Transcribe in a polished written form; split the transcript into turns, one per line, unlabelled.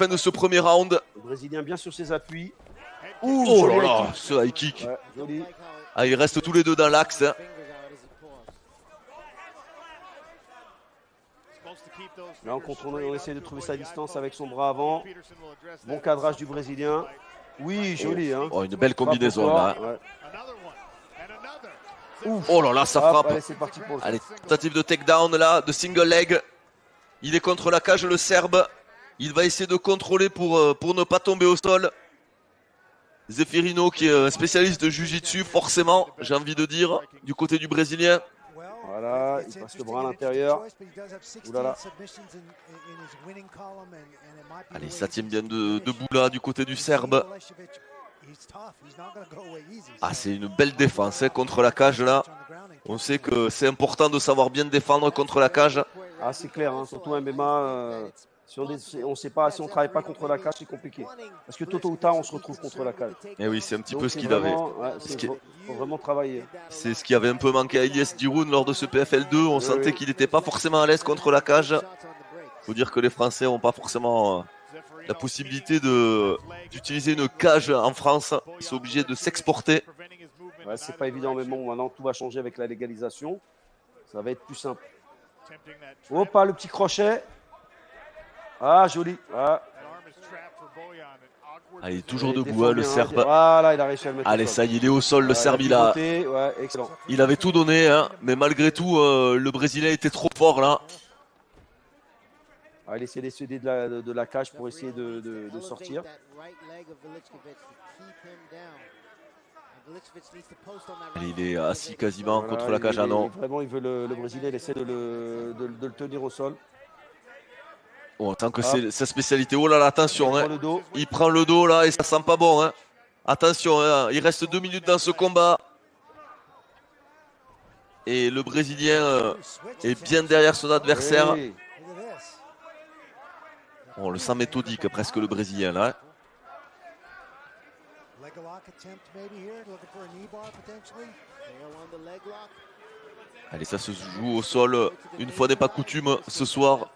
fin de ce premier round.
Le Brésilien bien sur ses appuis.
Ouh, oh là là, ce high kick.
Ouais, joli.
Ah, ils restent tous les deux dans l'axe. Hein.
Là, on essaie de trouver sa distance avec son bras avant. Bon cadrage du Brésilien. Oui, joli. Hein.
Oh, une belle combinaison là.
Ouais.
Oh là là, ça
Hop,
frappe.
allez, c'est parti pour le
Allez, tentative de takedown là, de single leg. Il est contre la cage, le Serbe. Il va essayer de contrôler pour ne pas tomber au sol. Zeffirino qui est un spécialiste de Jiu-Jitsu, forcément, j'ai envie de dire, du côté du Brésilien.
Voilà, il passe le bras à l'intérieur. Oulala.
Allez, ça tient bien debout là, du côté du Serbe. Ah, c'est une belle défense hein, contre la cage là. On sait que c'est important de savoir bien défendre contre la cage.
Ah, c'est clair, hein, surtout MMA. Si on sait pas, si on travaille pas contre la cage, c'est compliqué. Parce que tôt ou tard, on se retrouve contre la cage.
Et oui, c'est un petit
Donc,
peu ce qu'il avait.
Faut vraiment travailler.
C'est ce qui avait un peu manqué à Elias Diroun lors de ce PFL2. On sentait qu'il n'était pas forcément à l'aise contre la cage. Il faut dire que les Français n'ont pas forcément la possibilité d'utiliser une cage en France. Ils sont obligés de s'exporter.
Ouais, c'est pas évident, mais bon, maintenant tout va changer avec la légalisation. Ça va être plus simple. Oh, pas le petit crochet. Ah, joli. Ah.
Allez, toujours debout, hein, le Serbe.
Voilà, il a réussi à le mettre.
Allez, ça y est, il est au sol, le Serbe.
Ouais, excellent.
Il avait tout donné, hein, mais malgré tout, le Brésilien était trop fort là.
Ah, il essaie d'essayer de la cage pour essayer de sortir.
Il est assis quasiment contre la cage. Ah non.
Vraiment, il veut le Brésilien, il essaie de le tenir au sol.
Oh, tant que c'est sa spécialité. Oh là là, attention. Hein.
Il
prend le dos là et ça sent pas bon. Hein. Attention, hein. Il reste 2 minutes dans ce combat. Et le Brésilien est bien derrière son adversaire.
Oui.
On le sent méthodique presque le Brésilien là. Hein. Allez, ça se joue au sol. Une fois n'est pas coutume ce soir.